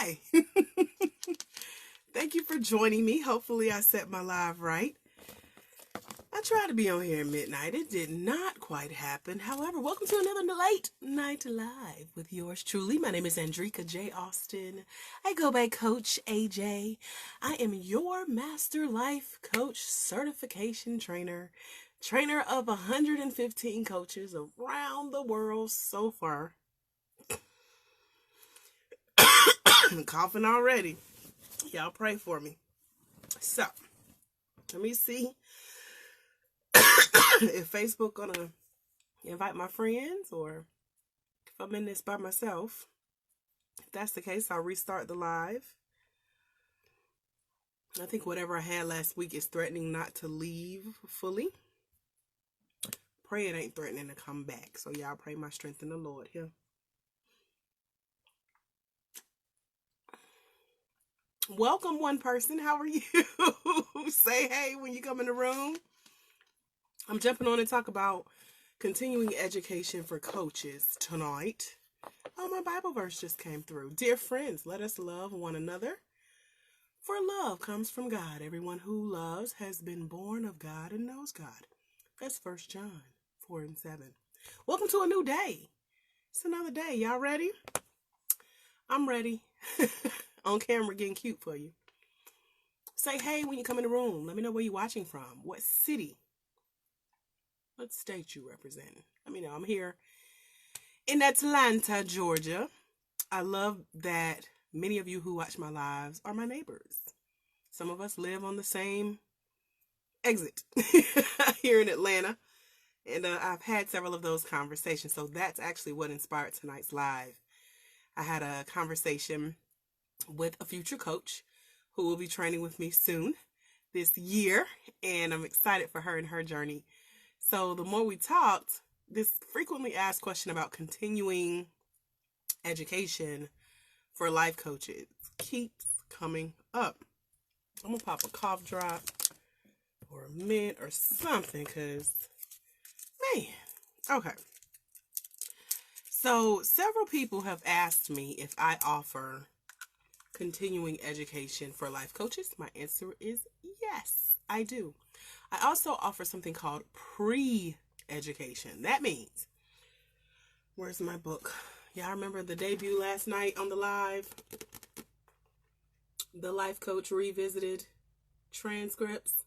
Hi. Thank you for joining me. Hopefully I set my live right. I tried to be on here at midnight. It did not quite happen. However, welcome to another late night live with yours truly. My name is Andrika J. Austin. I go by Coach AJ. I am your Master Life Coach Certification Trainer. Trainer of 115 coaches around the world so far. I'm coughing already. Y'all pray for me. So, let me see if Facebook gonna invite my friends or if I'm in this by myself. If that's the case, I'll restart the live. I think whatever I had last week is threatening not to leave fully. Pray it ain't threatening to come back. So y'all pray my strength in the Lord here. Welcome, one person. How are you? Say hey when you come in the room. I'm jumping on to talk about continuing education for coaches tonight. Oh, my Bible verse just came through. Dear friends, let us love one another. For love comes from God. Everyone who loves has been born of God and knows God. That's 1 John 4:7. Welcome to a new day. It's another day. Y'all ready? I'm ready. On camera getting cute for you. Say hey when you come in the room. Let me know where you're watching from. What city? What state you represent? Let me know. I'm here in Atlanta, Georgia. I love that many of you who watch my lives are my neighbors. Some of us live on the same exit here in Atlanta. And I've had several of those conversations. So that's actually what inspired tonight's live. I had a conversation with a future coach who will be training with me soon this year. And I'm excited for her and her journey. So the more we talked, this frequently asked question about continuing education for life coaches keeps coming up. I'm going to pop a cough drop or a mint or something because, man, okay. So several people have asked me if I offer continuing education for life coaches. My answer is yes, I do. I also offer something called pre-education. That means, where's my book? Y'all remember the debut last night on the live? The Life Coach Revisited transcripts.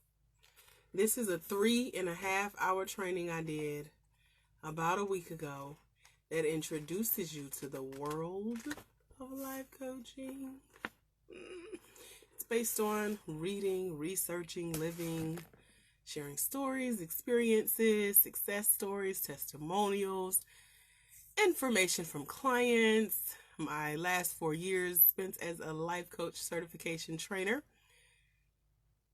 This is a 3.5-hour training I did about a week ago that introduces you to the world of life coaching. It's based on reading, researching, living, sharing stories, experiences, success stories, testimonials, information from clients. My last 4 years spent as a life coach certification trainer.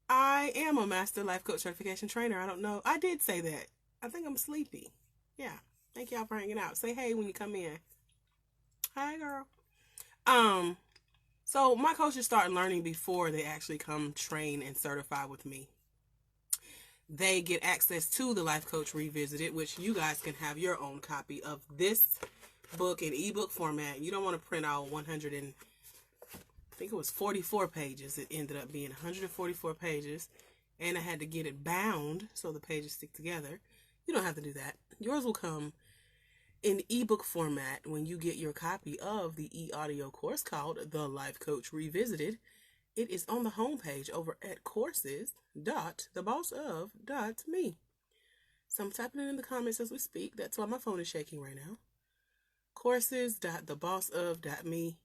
I am a master life coach certification trainer. I don't know. I did say that. I think I'm sleepy. Yeah. Thank y'all for hanging out. Say hey when you come in. Hi, girl. So my coaches start learning before they actually come train and certify with me. They get access to the Life Coach Revisited, which you guys can have your own copy of this book in ebook format. You don't want to print out 44 pages. It ended up being 144 pages, and I had to get it bound so the pages stick together. You don't have to do that. Yours will come in ebook format when you get your copy of the e-audio course called The Life Coach Revisited. It is on the homepage over at courses.thebossof.me. So I'm typing it in the comments as we speak. That's why my phone is shaking right now. Courses.thebossof.me.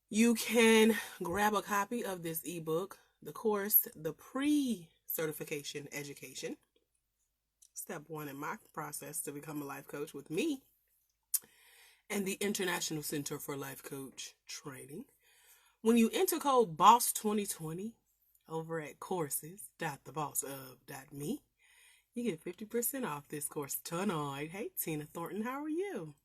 You can grab a copy of this ebook, the course, the pre-certification education. Step 1 in my process to become a life coach with me, and the International Center for Life Coach Training. When you enter code BOSS2020 over at courses.thebossof.me, you get 50% off this course tonight. Hey, Tina Thornton, how are you?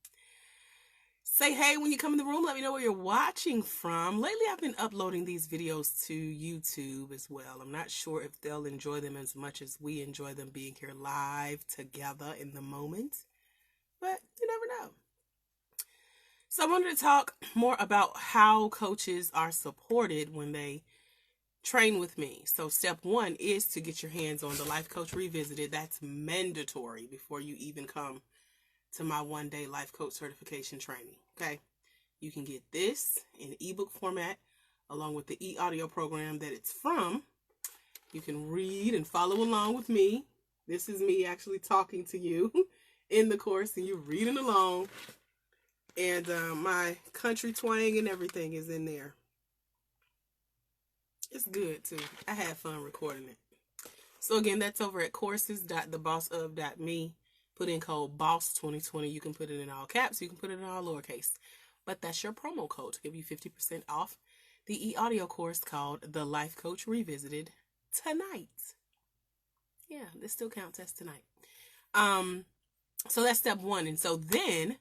Say hey when you come in the room. Let me know where you're watching from. Lately, I've been uploading these videos to YouTube as well. I'm not sure if they'll enjoy them as much as we enjoy them being here live together in the moment, but you never know. So I wanted to talk more about how coaches are supported when they train with me. So step one is to get your hands on the Life Coach Revisited. That's mandatory before you even come to my 1-day Life Coach certification training. Okay. You can get this in ebook format along with the e-audio program that it's from. You can read and follow along with me. This is me actually talking to you in the course and you're reading along. And my country twang and everything is in there. It's good too. I had fun recording it. So again, that's over at courses.thebossof.me. Put in code BOSS2020. You can put it in all caps. You can put it in all lowercase. But that's your promo code to give you 50% off the e-audio course called The Life Coach Revisited tonight. Yeah, this still counts as tonight. So that's step one. And so then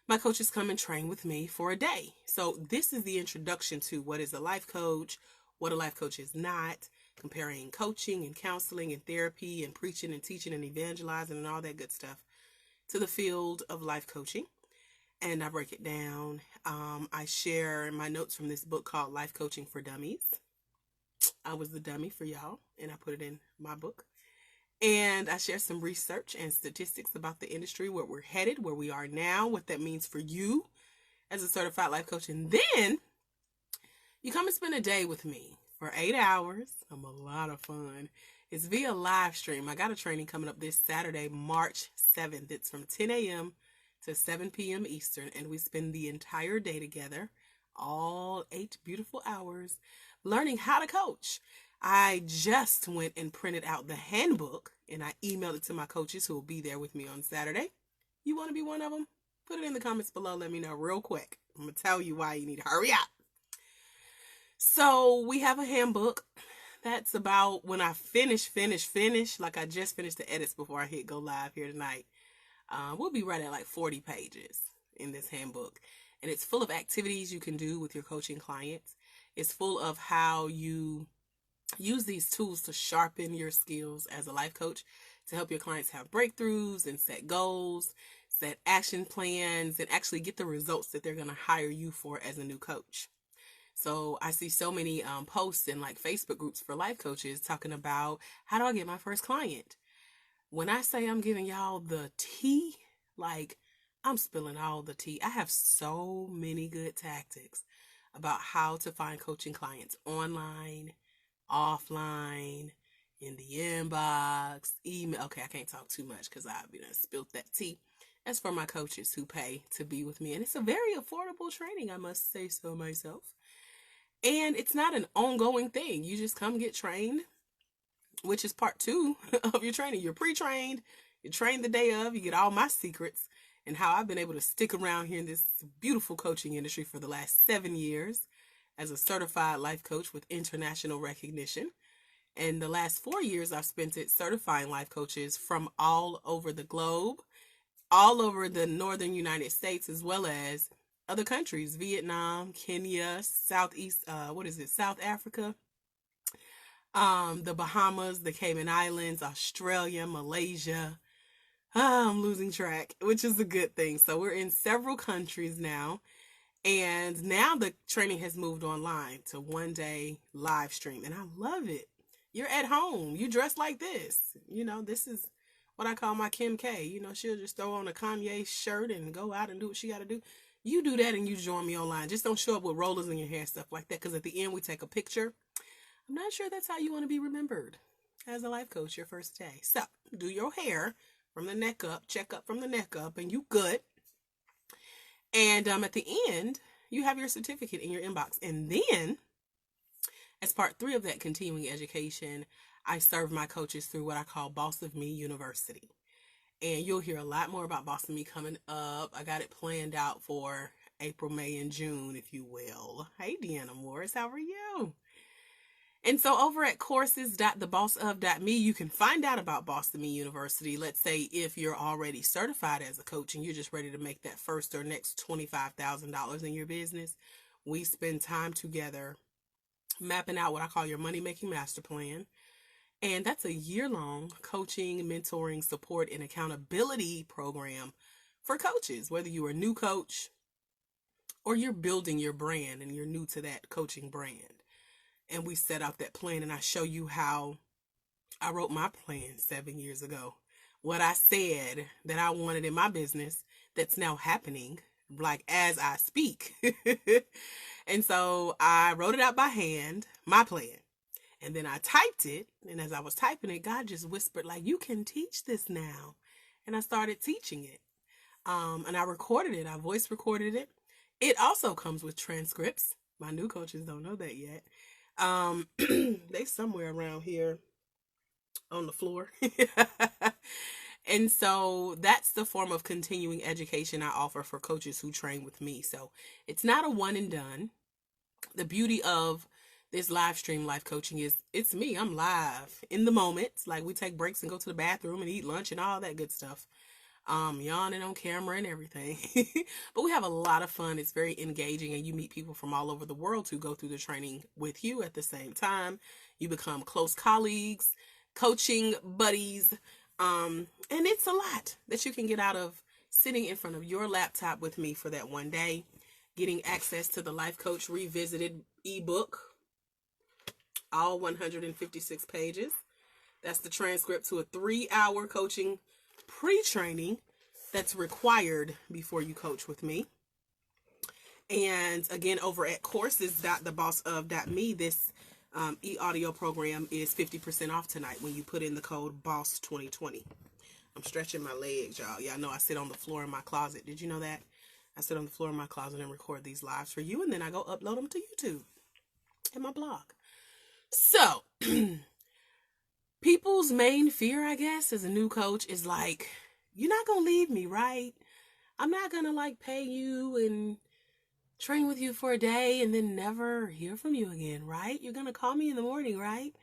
my coaches come and train with me for a day. So this is the introduction to what is a life coach, what a life coach is not, comparing coaching and counseling and therapy and preaching and teaching and evangelizing and all that good stuff to the field of life coaching. And I break it down. I share my notes from this book called Life Coaching for Dummies. I was the dummy for y'all, and I put it in my book. And I share some research and statistics about the industry, where we're headed, where we are now, what that means for you as a certified life coach. And then you come and spend a day with me for 8 hours. I'm a lot of fun. It's via live stream. I got a training coming up this Saturday, March 7th. It's from 10 a.m. to 7 p.m. Eastern, and we spend the entire day together, all 8 beautiful hours, learning how to coach. I just went and printed out the handbook, and I emailed it to my coaches who will be there with me on Saturday. You want to be one of them? Put it in the comments below. Let me know real quick. I'm going to tell you why you need to hurry up. So we have a handbook. That's about when I finish, like I just finished the edits before I hit go live here tonight. We'll be right at like 40 pages in this handbook. And it's full of activities you can do with your coaching clients. It's full of how you use these tools to sharpen your skills as a life coach to help your clients have breakthroughs and set goals, set action plans, and actually get the results that they're going to hire you for as a new coach. So I see so many posts in like Facebook groups for life coaches talking about, how do I get my first client? When I say I'm giving y'all the tea, like I'm spilling all the tea. I have so many good tactics about how to find coaching clients online, offline, in the inbox, email. Okay, I can't talk too much because I've spilled that tea. That's for my coaches who pay to be with me. And it's a very affordable training, I must say so myself. And it's not an ongoing thing. You just come get trained, which is part 2 of your training. You're pre-trained, you're trained the day of, you get all my secrets and how I've been able to stick around here in this beautiful coaching industry for the last 7 years as a certified life coach with international recognition. And the last 4 years I've spent it certifying life coaches from all over the globe, all over the northern United States, as well as other countries, Vietnam, Kenya, South Africa, the Bahamas, the Cayman Islands, Australia, Malaysia. I'm losing track, which is a good thing. So we're in several countries now. And now the training has moved online to 1-day live stream. And I love it. You're at home. You dress like this. This is what I call my Kim K. She'll just throw on a Kanye shirt and go out and do what she got to do. You do that and you join me online. Just don't show up with rollers in your hair, stuff like that. Because at the end, we take a picture. I'm not sure that's how you want to be remembered as a life coach your first day. So do your hair from the neck up, check up from the neck up, and you good. And at the end, you have your certificate in your inbox. And then, as part 3 of that continuing education, I serve my coaches through what I call Boss of Me University. And you'll hear a lot more about Boss of Me coming up. I got it planned out for April, May, and June, if you will. Hey, Deanna Morris, how are you? And so over at courses.thebossof.me, you can find out about Boss of Me University. Let's say if you're already certified as a coach and you're just ready to make that first or next $25,000 in your business, we spend time together mapping out what I call your money-making master plan. And that's a year-long coaching, mentoring, support, and accountability program for coaches, whether you're a new coach, or you're building your brand and you're new to that coaching brand. And we set out that plan, and I show you how I wrote my plan 7 years ago. What I said that I wanted in my business that's now happening, like as I speak. And so I wrote it out by hand, my plan. And then I typed it. And as I was typing it, God just whispered, like, you can teach this now. And I started teaching it. And I recorded it. I voice recorded it. It also comes with transcripts. My new coaches don't know that yet. They somewhere around here on the floor. And so that's the form of continuing education I offer for coaches who train with me. So it's not a one and done. The beauty of this live stream life coaching is it's me. I'm live in the moment. Like, we take breaks and go to the bathroom and eat lunch and all that good stuff. Yawning on camera and everything. But we have a lot of fun. It's very engaging, and you meet people from all over the world who go through the training with you at the same time. You become close colleagues, coaching buddies. And it's a lot that you can get out of sitting in front of your laptop with me for that one day, getting access to the Life Coach Revisited ebook, all 156 pages. That's the transcript to a 3-hour coaching pre-training that's required before you coach with me. And again, over at courses.thebossof.me, this e-audio program is 50% off tonight when you put in the code BOSS2020. I'm stretching my legs, y'all. Y'all know I sit on the floor in my closet. Did you know that? I sit on the floor in my closet and record these lives for you, and then I go upload them to YouTube and my blog. So, people's main fear, I guess, as a new coach is like, you're not going to leave me, right? I'm not going to like pay you and train with you for a day and then never hear from you again, right? You're going to call me in the morning, right?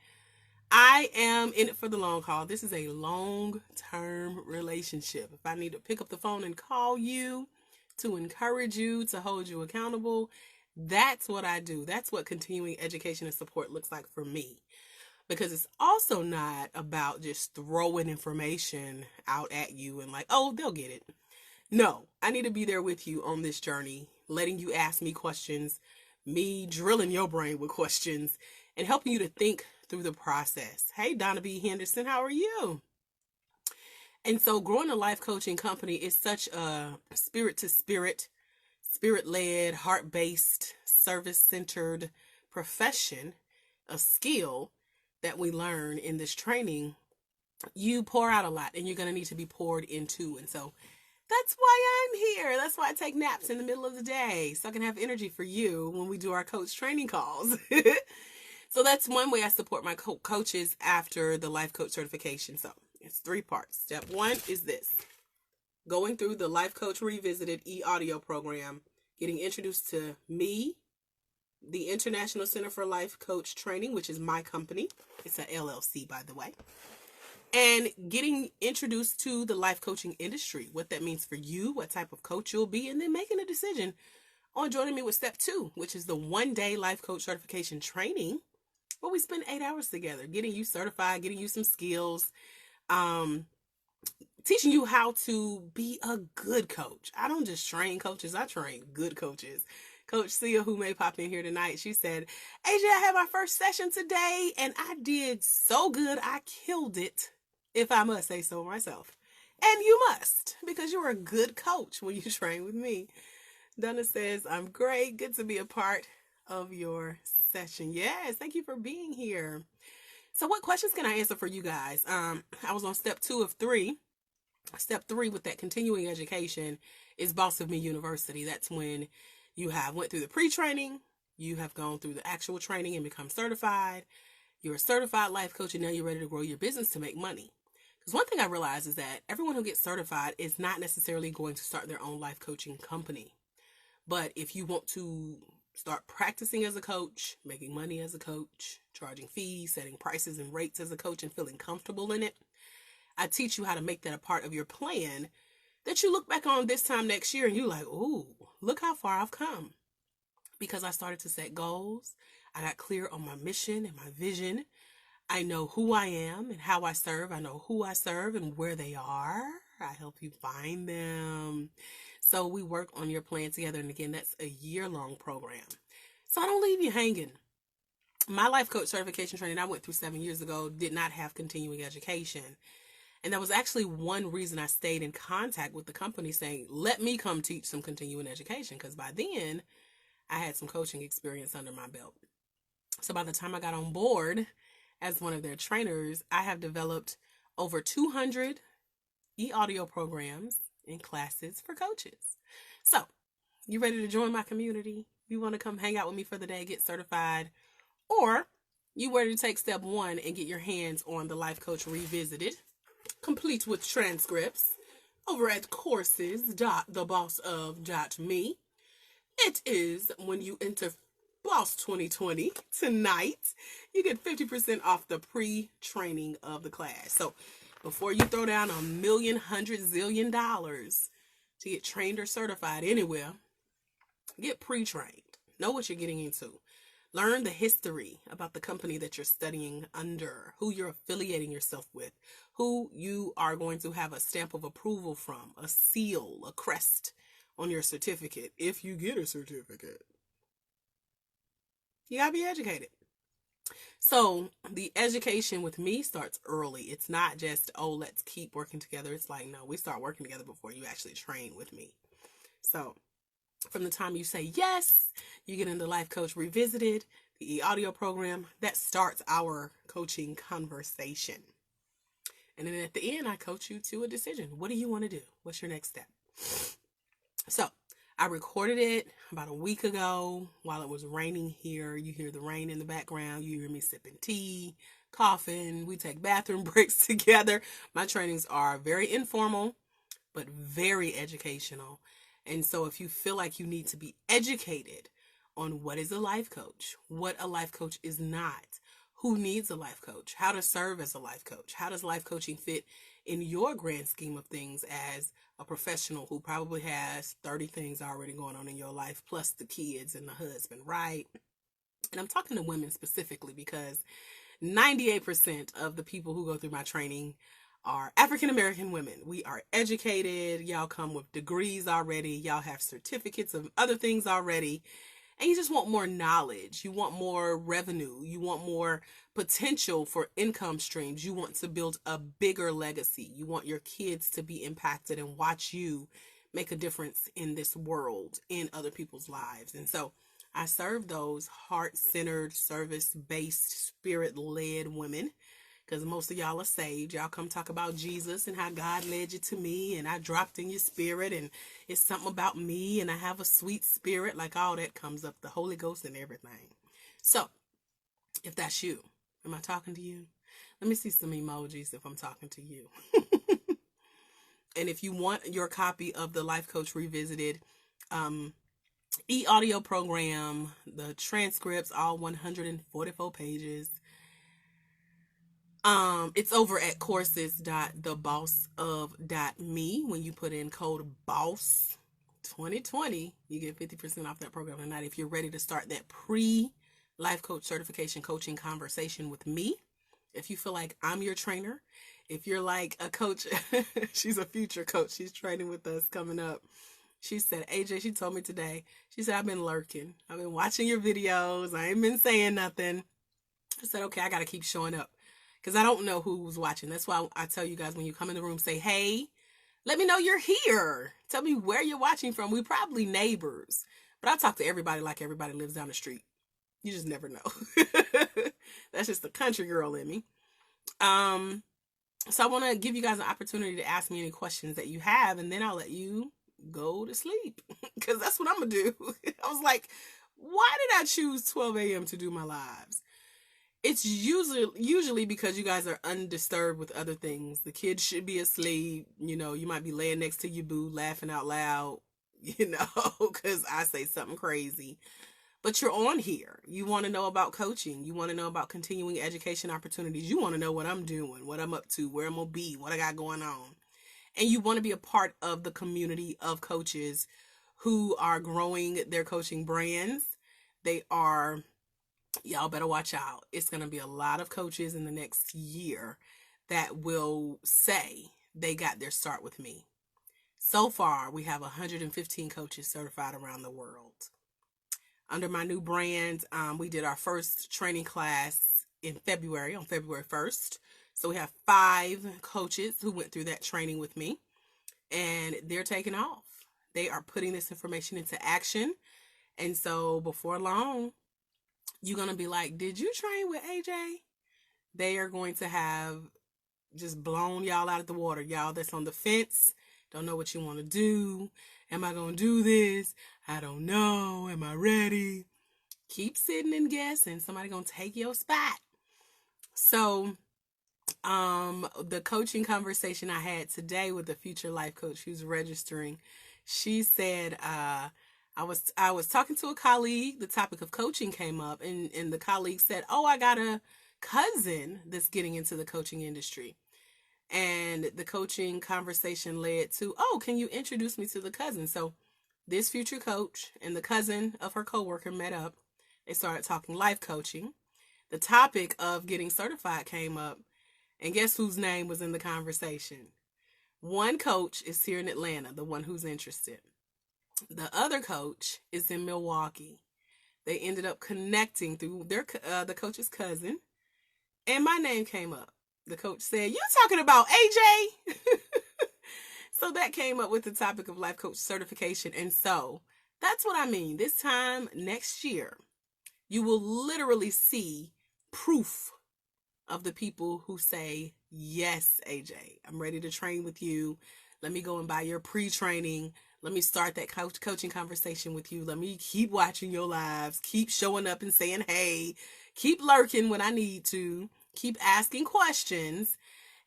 I am in it for the long haul. This is a long-term relationship. If I need to pick up the phone and call you to encourage you, to hold you accountable, that's what I do. That's what continuing education and support looks like for me. Because it's also not about just throwing information out at you and like, oh, they'll get it. No, I need to be there with you on this journey, letting you ask me questions, me drilling your brain with questions, and helping you to think through the process. Hey, Donna B. Henderson, how are you? And so growing a life coaching company is such a spirit-to-spirit, spirit-led, heart-based, service-centered profession, a skill that we learn in this training. You pour out a lot, and you're going to need to be poured into. And so that's why I'm here. That's why I take naps in the middle of the day, so I can have energy for you when we do our coach training calls. So that's one way I support my coaches after the life coach certification. So it's 3 parts. Step 1 is this: going through the Life Coach Revisited e-audio program, getting introduced to me, the International Center for Life Coach Training, which is my company. It's a LLC, by the way. And getting introduced to the life coaching industry, what that means for you, what type of coach you'll be, and then making a decision on joining me with step 2, which is the 1-day life coach certification training, where we spend 8 hours together, getting you certified, getting you some skills, teaching you how to be a good coach. I don't just train coaches, I train good coaches. Coach Sia, who may pop in here tonight, she said, AJ, I had my first session today, and I did so good. I killed it, if I must say so myself. And you must, because you're a good coach when you train with me. Donna says, I'm great. Good to be a part of your session. Yes, thank you for being here. So what questions can I answer for you guys? I was on step 2 of 3. Step 3 with that continuing education is Boss of Me University. That's when you have went through the pre-training, you have gone through the actual training and become certified. You're a certified life coach, and now you're ready to grow your business to make money. Because one thing I realize is that everyone who gets certified is not necessarily going to start their own life coaching company. But if you want to start practicing as a coach, making money as a coach, charging fees, setting prices and rates as a coach, and feeling comfortable in it, I teach you how to make that a part of your plan that you look back on this time next year and you're like, ooh, look how far I've come. Because I started to set goals. I got clear on my mission and my vision. I know who I am and how I serve. I know who I serve and where they are. I help you find them. So we work on your plan together. And again, that's a year-long program. So I don't leave you hanging. My life coach certification training I went through 7 years ago did not have continuing education. And that was actually one reason I stayed in contact with the company saying, let me come teach some continuing education. Because by then, I had some coaching experience under my belt. So by the time I got on board as one of their trainers, I have developed over 200 e-audio programs and classes for coaches. So, you ready to join my community? You want to come hang out with me for the day, get certified? Or you ready to take step 1 and get your hands on the Life Coach Revisited, complete with transcripts, over at courses.thebossof.me. It is when you enter Boss 2020 tonight, you get 50% off the pre-training of the class. So before you throw down $1 million, $100 zillion to get trained or certified anywhere, get pre-trained. Know what you're getting into. Learn the history about the company that you're studying under, who you're affiliating yourself with, who you are going to have a stamp of approval from, a seal, a crest on your certificate, if you get a certificate. You gotta be educated. So the education with me starts early. It's not just, oh, let's keep working together. It's like, no, we start working together before you actually train with me. So from the time you say yes, you get into Life Coach Revisited, the e-audio program, that starts our coaching conversation. And then at the end, I coach you to a decision. What do you want to do? What's your next step? So I recorded it about a week ago while it was raining here. You hear the rain in the background. You hear me sipping tea, coughing. We take bathroom breaks together. My trainings are very informal, but very educational. And so if you feel like you need to be educated on what is a life coach, what a life coach is not, who needs a life coach, how to serve as a life coach, how does life coaching fit in your grand scheme of things as a professional who probably has 30 things already going on in your life, plus the kids and the husband, right? And I'm talking to women specifically because 98% of the people who go through my training are African-American women. We are educated. Y'all come with degrees already. Y'all have certificates of other things already. And you just want more knowledge. You want more revenue. You want more potential for income streams. You want to build a bigger legacy. You want your kids to be impacted and watch you make a difference in this world, in other people's lives. And so I serve those heart-centered, service-based, spirit-led women, because most of y'all are saved. Y'all come talk about Jesus and how God led you to me, and I dropped in your spirit, and it's something about me, and I have a sweet spirit. Like, all that comes up, the Holy Ghost and everything. So if that's you, am I talking to you? Let me see some emojis if I'm talking to you. And if you want your copy of the Life Coach Revisited e-audio program, the transcripts, all 144 pages, it's over at courses.thebossof.me. When you put in code BOSS 2020, you get 50% off that program tonight. If you're ready to start that pre-life coach certification coaching conversation with me, if you feel like I'm your trainer, if you're like a coach, she's a future coach, she's training with us coming up. She said, AJ, she told me today, she said, I've been lurking. I've been watching your videos. I ain't been saying nothing. I said, okay, I got to keep showing up, because I don't know who's watching. That's why I tell you guys, when you come in the room, say, hey, let me know you're here. Tell me where you're watching from. We probably neighbors, but I talk to everybody like everybody lives down the street. You just never know. That's just the country girl in me. So I want to give you guys an opportunity to ask me any questions that you have, and then I'll let you go to sleep, because that's what I'm going to do. I was like, why did I choose 12 a.m. to do my lives? It's usually because you guys are undisturbed with other things. The kids should be asleep. You know, you might be laying next to your boo laughing out loud, because I say something crazy. But you're on here. You want to know about coaching. You want to know about continuing education opportunities. You want to know what I'm doing, what I'm up to, where I'm going to be, what I got going on. And you want to be a part of the community of coaches who are growing their coaching brands. Y'all better watch out. It's going to be a lot of coaches in the next year that will say they got their start with me. So far, we have 115 coaches certified around the world. Under my new brand, we did our first training class in February, on February 1st. So we have 5 coaches who went through that training with me, and they're taking off. They are putting this information into action. And so before long, you're going to be like, did you train with AJ? They are going to have just blown y'all out of the water. Y'all that's on the fence, don't know what you want to do. Am I going to do this? I don't know. Am I ready? Keep sitting and guessing. Somebody going to take your spot. So, the coaching conversation I had today with the future life coach who's registering, she said, I was talking to a colleague, the topic of coaching came up, and the colleague said, oh, I got a cousin that's getting into the coaching industry. And the coaching conversation led to, oh, can you introduce me to the cousin? So this future coach and the cousin of her coworker met up. They started talking life coaching. The topic of getting certified came up, and guess whose name was in the conversation? One coach is here in Atlanta, the one who's interested. The other coach is in Milwaukee. They ended up connecting through the coach's cousin, and my name came up. The coach said, you talking about AJ? So that came up with the topic of life coach certification. And so that's what I mean. This time next year, you will literally see proof of the people who say, yes, AJ, I'm ready to train with you. Let me go and buy your pre-training. Let me start that coaching conversation with you. Let me keep watching your lives. Keep showing up and saying, hey, keep lurking when I need to. Keep asking questions,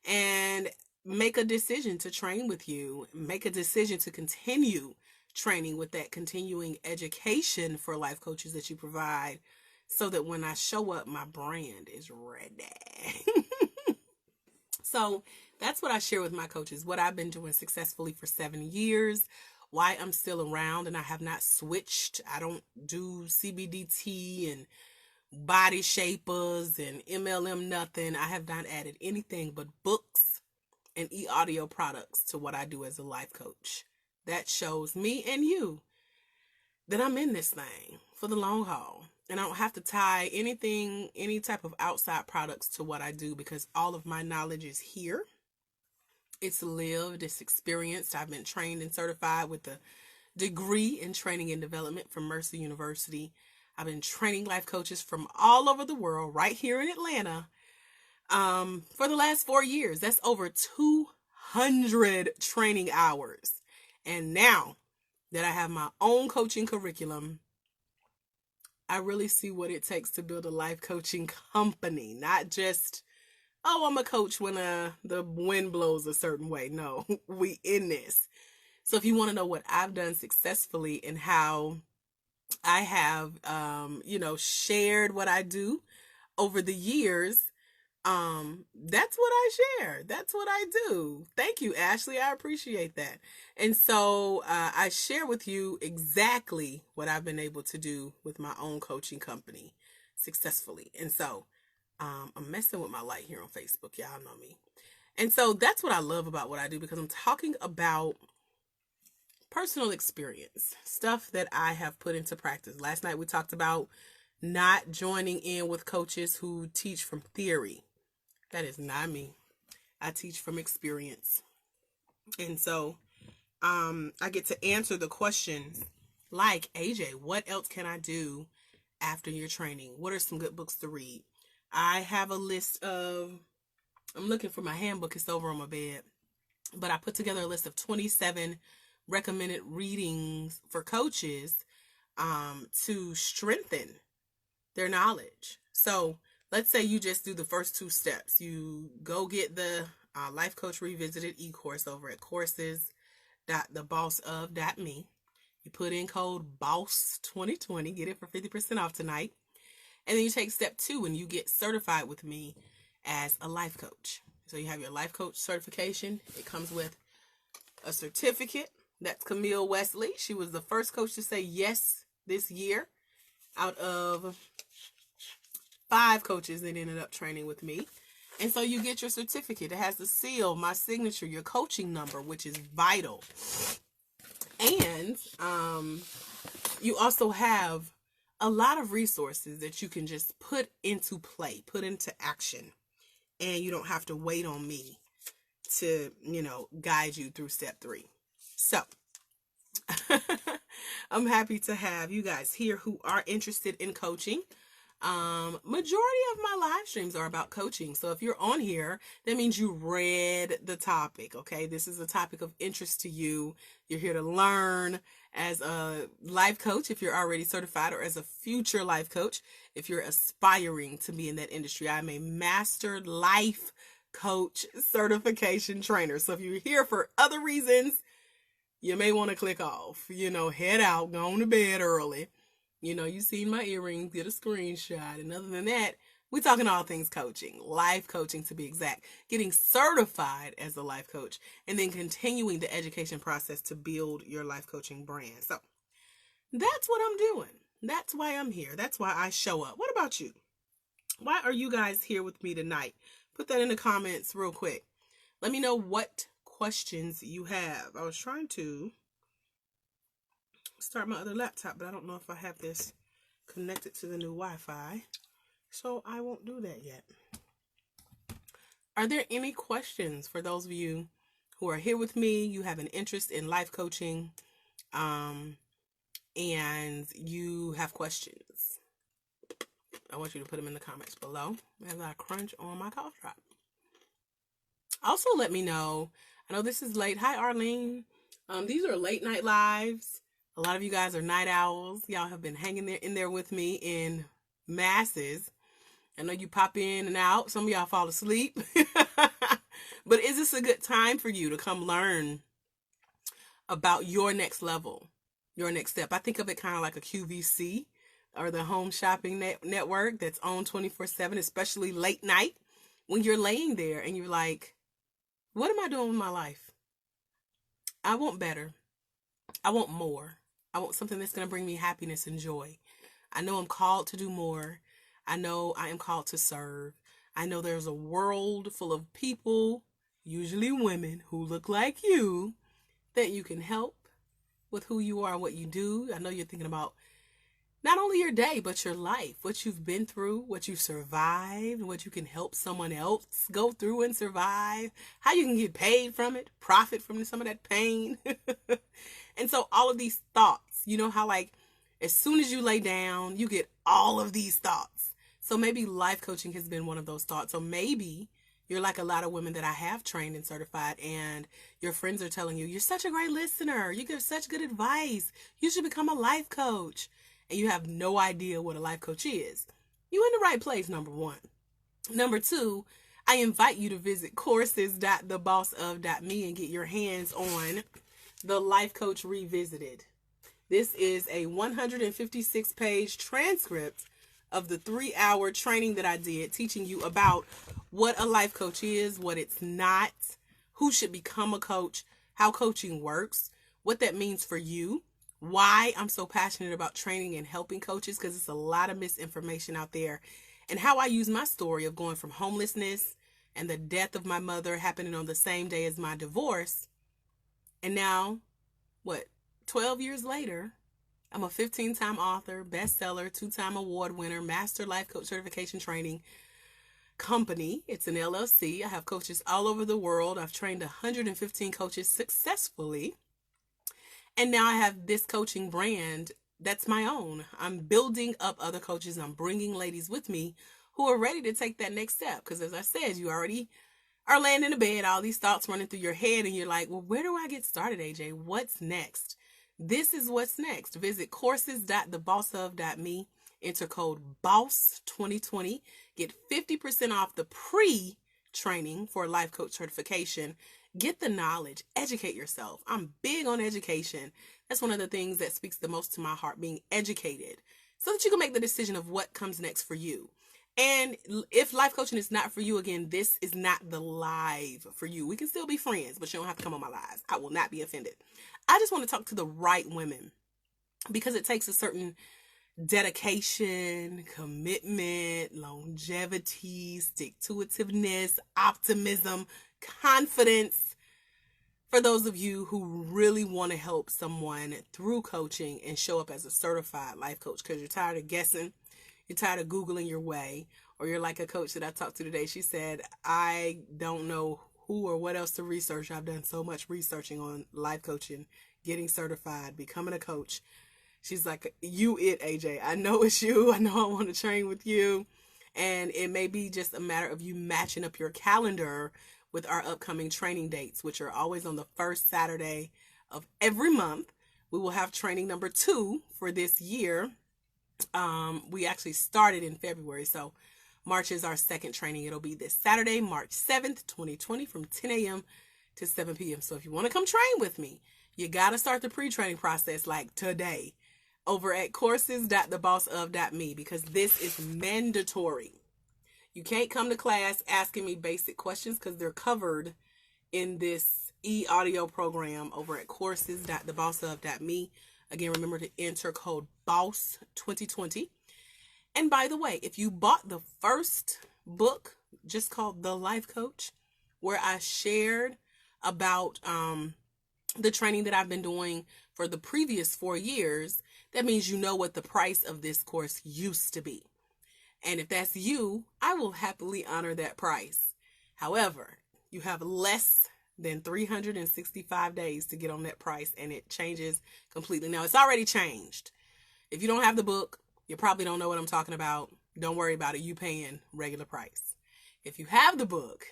and make a decision to train with you. Make a decision to continue training with that continuing education for life coaches that you provide, so that when I show up, my brand is ready. So that's what I share with my coaches, what I've been doing successfully for 7 years, why I'm still around and I have not switched. I don't do CBDT and body shapers and MLM nothing. I have not added anything but books and e-audio products to what I do as a life coach. That shows me and you that I'm in this thing for the long haul. And I don't have to tie anything, any type of outside products to what I do, because all of my knowledge is here. It's lived, it's experienced. I've been trained and certified with a degree in training and development from Mercer University. I've been training life coaches from all over the world, right here in Atlanta, for the last 4 years. That's over 200 training hours. And now that I have my own coaching curriculum, I really see what it takes to build a life coaching company. Not just, oh, I'm a coach when the wind blows a certain way. No, we in this. So if you want to know what I've done successfully and how I have, shared what I do over the years, that's what I share. That's what I do. Thank you, Ashley. I appreciate that. And so I share with you exactly what I've been able to do with my own coaching company successfully. And so I'm messing with my light here on Facebook. Y'all know me. And so that's what I love about what I do, because I'm talking about personal experience, stuff that I have put into practice. Last night we talked about not joining in with coaches who teach from theory. That is not me. I teach from experience. And so I get to answer the questions like, AJ, what else can I do after your training? What are some good books to read? I have a list of, I'm looking for my handbook. It's over on my bed. But I put together a list of 27 recommended readings for coaches to strengthen their knowledge. So let's say you just do the first 2 steps. You go get the Life Coach Revisited e-course over at courses.thebossof.me. You put in code BOSS2020, get it for 50% off tonight. And then you take step 2 and you get certified with me as a life coach. So you have your life coach certification. It comes with a certificate. That's Camille Wesley. She was the first coach to say yes this year out of 5 coaches that ended up training with me. And so you get your certificate. It has the seal, my signature, your coaching number, which is vital. And you also have a lot of resources that you can just put into play, put into action. And you don't have to wait on me to, guide you through step 3. So I'm happy to have you guys here who are interested in coaching. Majority of my live streams are about coaching. So if you're on here, that means you read the topic. Okay. This is a topic of interest to you. You're here to learn as a life coach if you're already certified, or as a future life coach if you're aspiring to be in that industry. I'm a master life coach certification trainer. So if you're here for other reasons, you may want to click off, head out, go on to bed early. You seen my earrings, get a screenshot. And other than that, we're talking all things coaching, life coaching to be exact, getting certified as a life coach, and then continuing the education process to build your life coaching brand. So that's what I'm doing. That's why I'm here. That's why I show up. What about you? Why are you guys here with me tonight? Put that in the comments real quick. Let me know what questions you have. I was trying to start my other laptop, but I don't know if I have this connected to the new Wi-Fi, so I won't do that yet. Are there any questions for those of you who are here with me? You have an interest in life coaching, and you have questions. I want you to put them in the comments below as I crunch on my cough drop. Also, let me know. I know this is late. Hi, Arlene. These are late night lives. A lot of you guys are night owls. Y'all have been hanging in there with me in masses. I know you pop in and out. Some of y'all fall asleep. But is this a good time for you to come learn about your next level, your next step? I think of it kind of like a QVC, or the home shopping network that's on 24/7, especially late night when you're laying there and you're like, what am I doing with my life? I want better. I want more. I want something that's going to bring me happiness and joy. I know I'm called to do more. I know I am called to serve. I know there's a world full of people, usually women, who look like you, that you can help with who you are and what you do. I know you're thinking about not only your day, but your life, what you've been through, what you've survived, what you can help someone else go through and survive, how you can get paid from it, profit from some of that pain. And so all of these thoughts, how as soon as you lay down, you get all of these thoughts. So maybe life coaching has been one of those thoughts. So maybe you're like a lot of women that I have trained and certified, and your friends are telling you, you're such a great listener. You give such good advice. You should become a life coach. And you have no idea what a life coach is. You're in the right place, number one. Number two, I invite you to visit courses.thebossof.me and get your hands on the Life Coach Revisited. This is a 156-page transcript of the 3-hour training that I did, teaching you about what a life coach is, what it's not, who should become a coach, how coaching works, what that means for you, why I'm so passionate about training and helping coaches, because it's a lot of misinformation out there, and how I use my story of going from homelessness and the death of my mother happening on the same day as my divorce. And now, 12 years later, I'm a 15-time author, bestseller, 2-time award winner, master life coach certification training company. It's an LLC. I have coaches all over the world. I've trained 115 coaches successfully. And now I have this coaching brand that's my own. I'm building up other coaches. I'm bringing ladies with me who are ready to take that next step. Because as I said, you already are laying in the bed, all these thoughts running through your head, and you're like, well, where do I get started, AJ? What's next? This is what's next. Visit courses.thebossof.me, enter code BOSS2020, get 50% off the pre-training for life coach certification. Get the knowledge, educate yourself. I'm big on education. That's one of the things that speaks the most to my heart, being educated, so that you can make the decision of what comes next for you. And if life coaching is not for you, again, this is not the live for you. We can still be friends, but you don't have to come on my lives. I will not be offended. I just want to talk to the right women, because it takes a certain dedication, commitment, longevity, stick-to-itiveness, optimism, confidence. For those of you who really want to help someone through coaching and show up as a certified life coach because you're tired of guessing, you're tired of Googling your way, or you're like a coach that I talked to today. She said, I don't know who or what else to research. I've done so much researching on life coaching, getting certified, becoming a coach. She's like, you it, AJ. I know it's you. I know I want to train with you. And it may be just a matter of you matching up your calendar with our upcoming training dates, which are always on the first Saturday of every month. We will have training number 2 for this year. We actually started in February, so March is our second training. It'll be this Saturday, March 7th, 2020 from 10 a.m. to 7 p.m. So if you want to come train with me, you got to start the pre-training process like today over at courses.thebossof.me because this is mandatory. You can't come to class asking me basic questions because they're covered in this e-audio program over at courses.thebossof.me. Again, remember to enter code BOSS2020. And by the way, if you bought the first book, just called The Life Coach, where I shared about the training that I've been doing for the previous 4 years, that means you know what the price of this course used to be. And if that's you, I will happily honor that price. However, you have less than 365 days to get on that price, and it changes completely. Now, it's already changed. If you don't have the book, you probably don't know what I'm talking about. Don't worry about it. You paying regular price. If you have the book,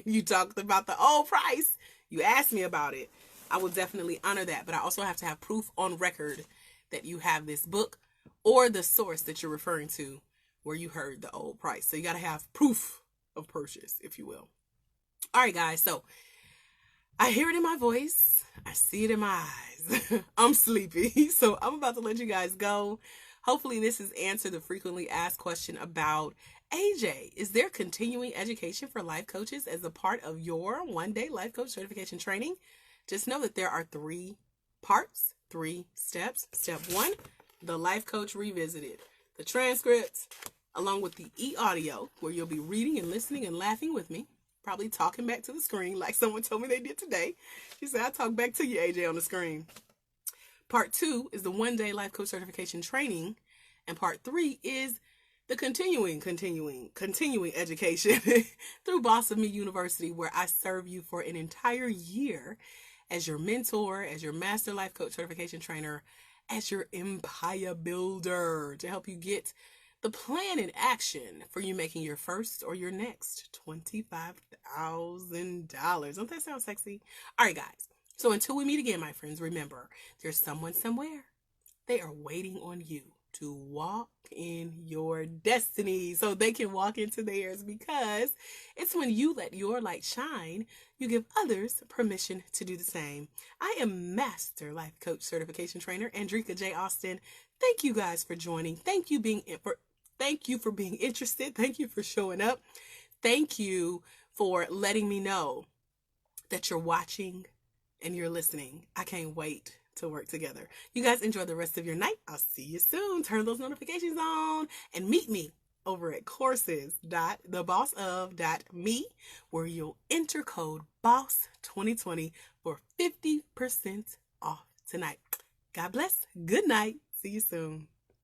you talked about the old price, you asked me about it, I will definitely honor that. But I also have to have proof on record that you have this book or the source that you're referring to where you heard the old price. So you got to have proof of purchase, if you will. All right, guys. So I hear it in my voice. I see it in my eyes. I'm sleepy. So I'm about to let you guys go. Hopefully this has answered the frequently asked question about, AJ, is there continuing education for life coaches as a part of your one-day life coach certification training? Just know that there are 3 parts, 3 steps. Step 1, the life coach revisited. The transcripts, along with the e-audio, where you'll be reading and listening and laughing with me, probably talking back to the screen like someone told me they did today. She said, I talk back to you, AJ, on the screen. Part 2 is the one-day life coach certification training. And part 3 is the continuing education through Boss of Me University, where I serve you for an entire year as your mentor, as your master life coach certification trainer, as your empire builder to help you get the plan in action for you making your first or your next $25,000. Don't that sound sexy? All right, guys. So until we meet again, my friends, remember, there's someone somewhere. They are waiting on you to walk in your destiny so they can walk into theirs, because it's when you let your light shine, you give others permission to do the same. I am Master Life Coach Certification Trainer Andrika J. Austin. Thank you guys for joining. Thank you for being interested. Thank you for showing up. Thank you for letting me know that you're watching and you're listening. I can't wait to work together. You guys enjoy the rest of your night. I'll see you soon. Turn those notifications on and meet me over at courses.thebossof.me, where you'll enter code BOSS2020 for 50% off tonight. God bless. Good night. See you soon.